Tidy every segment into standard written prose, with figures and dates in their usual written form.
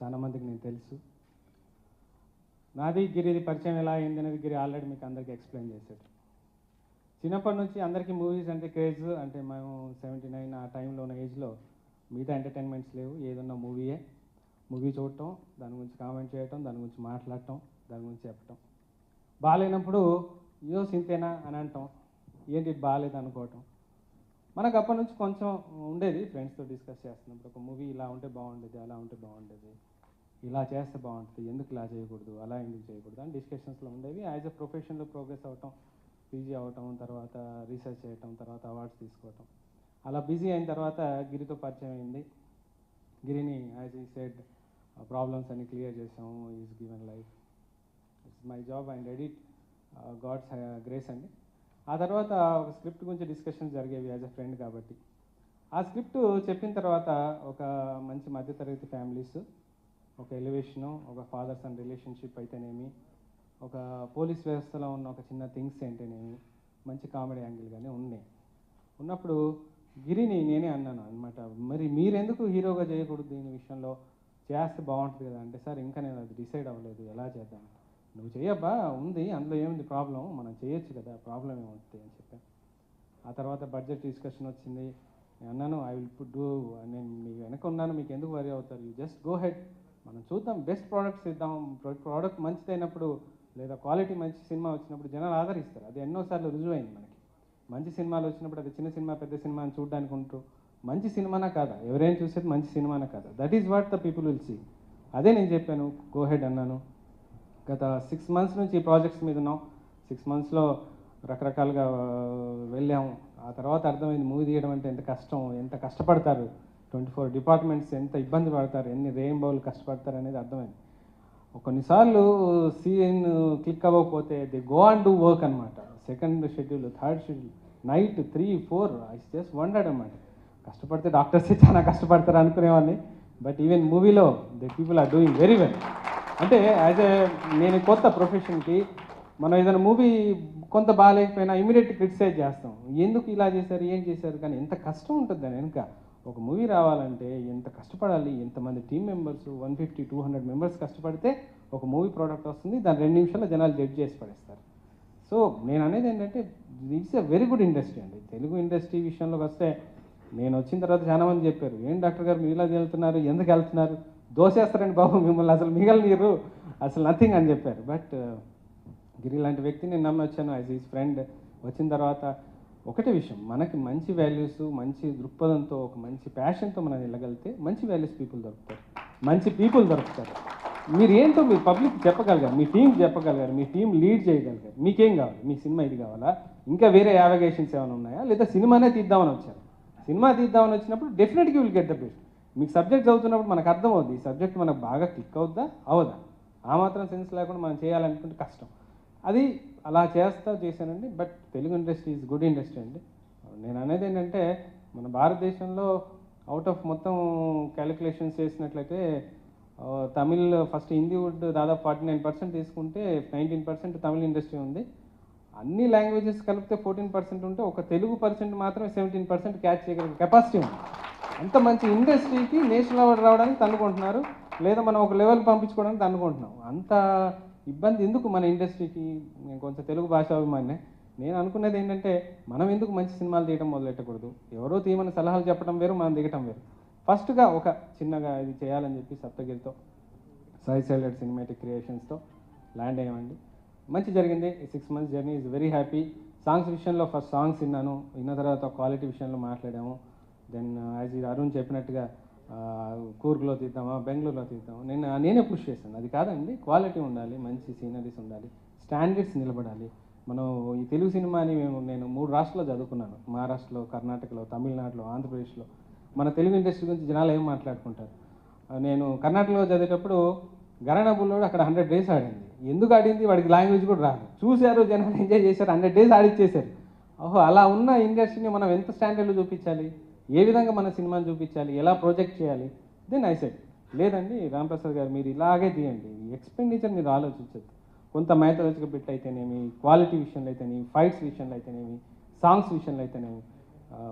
చాలామందికి నేను తెలుసు. నాది గిరిది పరిచయం ఎలా అయింది అనేది గిరి ఆల్రెడీ మీకు అందరికీ ఎక్స్ప్లెయిన్ చేశాడు. చిన్నప్పటి నుంచి అందరికీ మూవీస్ అంటే క్రేజ్. అంటే మేము 79 ఆ టైంలో ఉన్న ఏజ్లో మిగతా ఎంటర్టైన్మెంట్స్ లేవు, ఏదన్నా మూవీ చూడటం, దాని గురించి కామెంట్ చేయటం, దాని గురించి మాట్లాడటం, దాని గురించి చెప్పటం. బాగాలేనప్పుడు ఇయో సింతేనా అని అంటాం, ఏంటి ఇది బాగాలేదు అనుకోవటం. మనకు అప్పటి నుంచి కొంచెం ఉండేది, ఫ్రెండ్స్తో డిస్కస్ చేస్తున్నప్పుడు ఒక మూవీ ఇలా ఉంటే బాగుండేది, అలా ఉంటే బాగుండేది, ఇలా చేస్తే బాగుంటుంది, ఎందుకు ఇలా చేయకూడదు, అలా ఎందుకు చేయకూడదు అని డిస్కషన్స్లో ఉండేవి. యాజ్ ఎ ప్రొఫెషన్లో ప్రోగ్రెస్ అవ్వటం, పీజీ అవ్వటం, తర్వాత రీసెర్చ్ చేయటం, తర్వాత అవార్డ్స్ తీసుకోవటం, అలా బిజీ అయిన తర్వాత గిరితో పరిచయం అయింది. గిరిని యాజ్ ఈ సెడ్ ప్రాబ్లమ్స్ అన్ని క్లియర్ చేసాము. Is given life, it's my job and edit, god's grace అండి. ఆ తర్వాత ఒక స్క్రిప్ట్ గురించి డిస్కషన్స్ జరిగేవి యాజ్ ఎ ఫ్రెండ్ కాబట్టి. ఆ స్క్రిప్ట్ చెప్పిన తర్వాత ఒక మంచి మధ్యతరగతి ఫ్యామిలీస్, ఒక ఎలివేషను, ఒక ఫాదర్ సన్ రిలేషన్షిప్ అయితేనేమి, ఒక పోలీస్ వ్యవస్థలో ఉన్న ఒక చిన్న థింగ్స్ ఏంటనేమి, మంచి కామెడీ యాంగిల్ కానీ ఉన్నప్పుడు గిరిని నేనే అన్నాను అనమాట, మరి మీరెందుకు హీరోగా చేయకూడదు, దీని విషయంలో చేస్తే బాగుంటుంది కదా అంటే, సార్ ఇంకా నేను అది డిసైడ్ అవ్వలేదు, ఎలా చేద్దాం. నువ్వు చేయబ్బా, ఉంది అందులో ఏముంది ప్రాబ్లం, మనం చేయొచ్చు కదా, ప్రాబ్లం ఏమవుతుంది అని చెప్పాను. ఆ తర్వాత బడ్జెట్ డిస్కషన్ వచ్చింది. నేను అన్నాను, ఐ విల్ డూ, నేను మీ వెనక ఉన్నాను, మీకు ఎందుకు వరీ అవుతారు, యూ జస్ట్ గో హెడ్, మనం చూద్దాం, బెస్ట్ ప్రోడక్ట్స్ ఇద్దాం. ప్రోడక్ట్ మంచిదైనప్పుడు లేదా క్వాలిటీ మంచి సినిమా వచ్చినప్పుడు జనాలు ఆదరిస్తారు. అది ఎన్నోసార్లు రుజువైంది మనకి. మంచి సినిమాలు వచ్చినప్పుడు అది చిన్న సినిమా పెద్ద సినిమా అని చూడడానికి ఉంటూ, మంచి సినిమానా కాదా, ఎవరైనా చూసేది మంచి సినిమానా కాదా, that is what the people will see. అదే నేను చెప్పాను, గో హెడ్ అన్నాను. గత 6 months నుంచి ఈ ప్రాజెక్ట్స్ మీద ఉన్నాం. 6 monthsలో రకరకాలుగా వెళ్ళాము. ఆ తర్వాత అర్థమైంది మూవీ తీయడం అంటే ఎంత కష్టం, ఎంత కష్టపడతారు, 24 డిపార్ట్మెంట్స్ ఎంత ఇబ్బంది పడతారు, ఎన్ని రెయిన్బోలు కష్టపడతారు అనేది అర్థమైంది. కొన్నిసార్లు సీన్ క్లిక్ అవ్వకపోతే they go and do work అనమాట. Second schedule, third schedule, night 3, 4 I just wondered అనమాట. కష్టపడితే డాక్టర్సే చాలా కష్టపడతారు అనుకునేవాడిని. బట్ ఈవెన్ మూవీలో the people are doing very well. అంటే యాజ్ ఏ నేను కొత్త ప్రొఫెషన్కి మనం ఏదైనా మూవీ కొంత బాగాలేకపోయినా ఇమీడియట్ క్రిటిసైజ్ చేస్తాం, ఎందుకు ఇలా చేశారు, ఏం చేశారు. కానీ ఎంత కష్టం ఉంటుంది దాని వెనుక. ఒక మూవీ రావాలంటే ఎంత కష్టపడాలి, ఎంతమంది టీం మెంబర్స్, 150-200 మెంబర్స్ కష్టపడితే ఒక మూవీ ప్రోడక్ట్ వస్తుంది. దాన్ని 2 నిమిషాల్లో జనాలు జడ్జ్ చేసి పడేస్తారు. సో నేను అనేది ఏంటంటే it's a very good industry అండి. తెలుగు ఇండస్ట్రీ విషయంలోకి వస్తే నేను వచ్చిన తర్వాత చాలామంది చెప్పారు, ఏం డాక్టర్ గారు మీరు ఇలా వెళ్తున్నారు, ఎందుకు వెళ్తున్నారు, దోసేస్తారండి బాబు మిమ్మల్ని, అసలు మిగలనీరు, అసలు నథింగ్ అని చెప్పారు. బట్ గిరి లాంటి వ్యక్తిని నేను నమ్మి వచ్చాను యాజ్ ఈజ్ ఫ్రెండ్. వచ్చిన తర్వాత ఒకటే విషయం, మనకి మంచి వాల్యూస్, మంచి దృక్పథంతో, ఒక మంచి ప్యాషన్తో మనం వెళ్ళగలిగితే మంచి వాల్యూస్ పీపుల్ దొరుకుతారు, మంచి పీపుల్ దొరుకుతారు. మీరు ఏంటో మీరు పబ్లిక్ చెప్పగలిగారు, మీ టీం చెప్పగలిగారు, మీ టీం లీడ్ చేయగలిగారు. మీకేం కావాలి, మీ సినిమా ఇది కావాలా, ఇంకా వేరే యావిగేషన్స్ ఏమైనా ఉన్నాయా, లేదా సినిమానే తీద్దామని వచ్చారు. సినిమా తీద్దామని వచ్చినప్పుడు డెఫినెట్గా విల్ గెట్ ద బెస్ట్. మీకు సబ్జెక్ట్ చదువుతున్నప్పుడు మనకు అర్థం అవుద్ది, ఈ సబ్జెక్ట్ మనకు బాగా క్లిక్ అవుద్దా అవదా. ఆ మాత్రం సెన్స్ లేకుండా మనం చేయాలనుకుంటే కష్టం. అది అలా చేశానండి. But Telugu industry is good industry అండి. నేను అనేది ఏంటంటే మన భారతదేశంలో అవుట్ ఆఫ్ మొత్తం క్యాలిక్యులేషన్స్ చేసినట్లయితే తమిళ్ ఫస్ట్, హిందీ వుడ్ దాదాపు 49% తీసుకుంటే 19% తమిళ ఇండస్ట్రీ ఉంది. అన్ని లాంగ్వేజెస్ కలిపితే 14% ఉంటే ఒక తెలుగు పర్సెంట్ మాత్రమే 17% క్యాచ్ చేయగలిగే కెపాసిటీ ఉంది. అంత మంచి ఇండస్ట్రీకి నేషనల్ అవార్డు రావడానికి తన్నుకుంటున్నారు, లేదా మనం ఒక లెవెల్ పంపించుకోవడానికి తన్నుకుంటున్నాం. అంత ఇబ్బంది ఎందుకు మన ఇండస్ట్రీకి. నేను కొంచెం తెలుగు భాషాభిమానినే. నేను అనుకునేది ఏంటంటే మనం ఎందుకు మంచి సినిమాలు తీయడం మొదలెట్టకూడదు. ఎవరో తీయమని సలహాలు చెప్పడం వేరు, మనం దిగటం వేరు. ఫస్ట్గా ఒక చిన్నగా ఇది చేయాలని చెప్పి సప్తగిరితో, సాయి సైలెడ్ సినిమాటిక్ క్రియేషన్స్తో ల్యాండ్ అయ్యామండి. మంచి జరిగింది. 6 months journey is very happy. Songs విషయంలో ఫస్ట్ సాంగ్స్ విన్న తర్వాత క్వాలిటీ విషయంలో మాట్లాడాము. దెన్ యాజ్ ఈ అరుణ్ చెప్పినట్టుగా కూర్గ్లో తీద్దామా, బెంగళూరులో తీద్దామా, నేనే పుష్ చేశాను. అది కాదండి, క్వాలిటీ ఉండాలి, మంచి సీనరీస్ ఉండాలి, స్టాండర్డ్స్ నిలబడాలి. మనం ఈ తెలుగు సినిమాని నేను 3 రాష్ట్రాల్లో చదువుకున్నాను, మహారాష్ట్రలో, కర్ణాటకలో, తమిళనాడులో, ఆంధ్రప్రదేశ్లో. మన తెలుగు ఇండస్ట్రీ గురించి జనాలు ఏం మాట్లాడుకుంటారు. నేను కర్ణాటకలో చదివేటప్పుడు గరానా బుల్లోడు అక్కడ 100 days ఆడింది. ఎందుకు ఆడింది, వాడికి లాంగ్వేజ్ కూడా రాదు. చూశారు, జనాలు ఎంజాయ్ చేశారు, 100 days ఆడిచ్చేశారు. ఓహో, అలా ఉన్న ఇండస్ట్రీని మనం ఎంత స్టాండర్డ్లో చూపించాలి, ఏ విధంగా మన సినిమాని చూపించాలి, ఎలా ప్రొజెక్ట్ చేయాలి. దెన్ ఐ సెడ్, లేదండి రాంప్రసాద్ గారు మీరు ఇలాగే తీయండి, ఎక్స్పెండిచర్ మీరు ఆలోచించద్దు. కొంత మైథలాజిక బిట్ అయితేనేమి, క్వాలిటీ విషయంలో అయితేనేమి, ఫైట్స్ విషయంలో అయితేనేమి, సాంగ్స్ విషయంలో అయితేనేమి.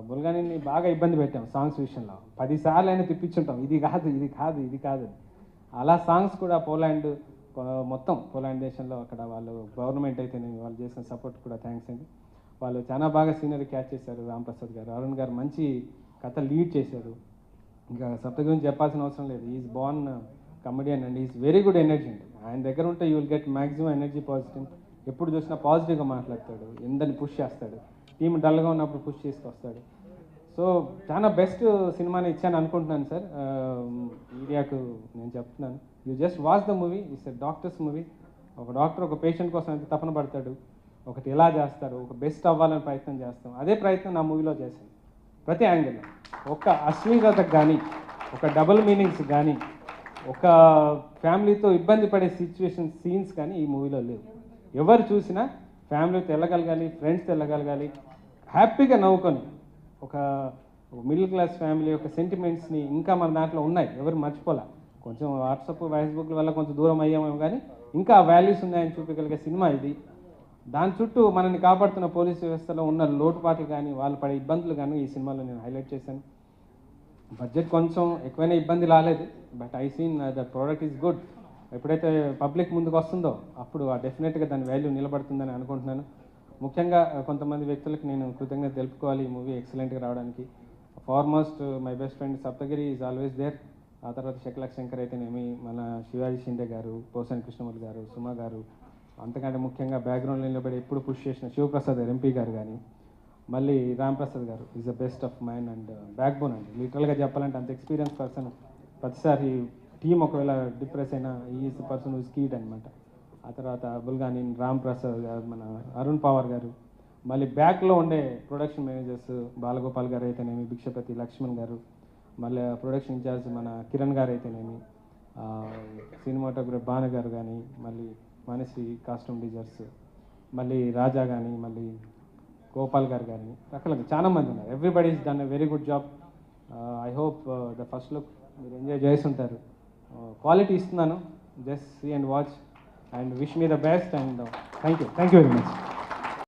బుల్గానిని బాగా ఇబ్బంది పెట్టాం సాంగ్స్ విషయంలో. 10 సార్లు అయినా తిప్పించుంటాం, ఇది కాదు ఇది కాదు ఇది కాదు. అలా సాంగ్స్ కూడా పోలాండ్ మొత్తం పోలాండ్ దేశంలో అక్కడ వాళ్ళు గవర్నమెంట్ అయితే వాళ్ళు చేసిన సపోర్ట్ కూడా థ్యాంక్స్ అండి. వాళ్ళు చాలా బాగా సీనరీ క్యాచ్ చేశారు. రాంప్రసాద్ గారు, అరుణ్ గారు మంచి కథ లీడ్ చేశారు. ఇంకా సప్తగి గురించి చెప్పాల్సిన అవసరం లేదు. Is born comedian and is very good energy అండి. ఆయన దగ్గర ఉంటే you will get maximum energy, positive. ఎప్పుడు చూసినా పాజిటివ్గా మాట్లాడతాడు, ఎందరిని పుష్ చేస్తాడు, టీం డల్గా ఉన్నప్పుడు పుష్ చేసుకొస్తాడు. సో చాలా బెస్ట్ సినిమాని ఇచ్చాను అనుకుంటున్నాను సార్. మీడియాకు నేను చెప్తున్నాను, you just watch the movie. It's a doctors movie. ఒక డాక్టర్ ఒక పేషెంట్ కోసం ఎంత తపన పడతాడు, ఒకటి ఎలా చేస్తారు, ఒక బెస్ట్ అవ్వాలని ప్రయత్నం చేస్తాం. అదే ప్రయత్నం నా మూవీలో చేశాను. ప్రతి యాంగిల్లో ఒక అశ్లీలతకు కానీ, ఒక డబుల్ మీనింగ్స్ కానీ, ఒక ఫ్యామిలీతో ఇబ్బంది పడే సిచ్యువేషన్ సీన్స్ కానీ ఈ మూవీలో లేవు. ఎవరు చూసినా ఫ్యామిలీతో వెళ్ళగలగాలి, ఫ్రెండ్స్తో వెళ్ళగలగాలి, హ్యాపీగా నవ్వుకొని ఒక మిడిల్ క్లాస్ ఫ్యామిలీ యొక్క సెంటిమెంట్స్ని ఇంకా మన దాంట్లో ఉన్నాయి, ఎవరు మర్చిపోలే. కొంచెం వాట్సాప్ ఫేస్బుక్ వల్ల కొంచెం దూరం అయ్యామేమో కానీ ఇంకా వాల్యూస్ ఉన్నాయని చూపించగలిగే సినిమా ఇది. దాని చుట్టూ మనల్ని కాపాడుతున్న పోలీస్ వ్యవస్థలో ఉన్న లోటుపాట్లు కానీ, వాళ్ళు పడే ఇబ్బందులు కానీ ఈ సినిమాలో నేను హైలైట్ చేశాను. బడ్జెట్ కొంచెం ఎక్కువైనా ఇబ్బంది రాలేదు, but I seen the product is good. ఎప్పుడైతే పబ్లిక్ ముందుకు వస్తుందో అప్పుడు డెఫినెట్గా దాని వాల్యూ నిలబడుతుందని అనుకుంటున్నాను. ముఖ్యంగా కొంతమంది వ్యక్తులకు నేను కృతజ్ఞత తెలుపుకోవాలి ఈ మూవీ ఎక్సలెంట్గా రావడానికి. Foremost my best friend Saptagiri is always there. ఆ తర్వాత శకలక్ శంకర్ అయితేనేమి, మన శివాజీ షిండే గారు, పోసాని కృష్ణమూర్తి గారు, సుమా గారు, అంతకంటే ముఖ్యంగా బ్యాక్గ్రౌండ్లో నిలబడి ఎప్పుడు పుష్ చేసిన శివప్రసాద్ గారు ఎంపీ గారు కానీ, మళ్ళీ రాంప్రసాద్ గారు is the best of mind and back bone అండి. లిటరల్గా చెప్పాలంటే అంత ఎక్స్పీరియన్స్ పర్సన్. ప్రతిసారి టీం ఒకవేళ డిప్రెస్ అయినా ఈజ్ ద పర్సన్ హూస్ కీడ్ అనమాట. ఆ తర్వాత బుల్గాని రాంప్రసాద్ గారు, మన అరుణ్ పవార్ గారు, మళ్ళీ బ్యాక్లో ఉండే ప్రొడక్షన్ మేనేజర్స్ బాలగోపాల్ గారు అయితేనేమి, భిక్షపతి లక్ష్మణ్ గారు, మళ్ళీ ప్రొడక్షన్ ఇన్ఛార్జ్ మన కిరణ్ గారు అయితేనేమి, సినిమాటోగ్రఫర్ భాను గారు కానీ, మళ్ళీ మనశ్రీ కాస్ట్యూమ్ డిజైనర్స్, మళ్ళీ రాజా కానీ, మళ్ళీ గోపాల్ గారు కానీ, రకరకాల చాలా మంది ఉన్నారు. Everybody is done a very good job. I hope the first look మీరు ఎంజాయ్ చేస్తుంటారు. క్వాలిటీ ఇస్తున్నాను, just see and watch and wish me the best and thank you very much.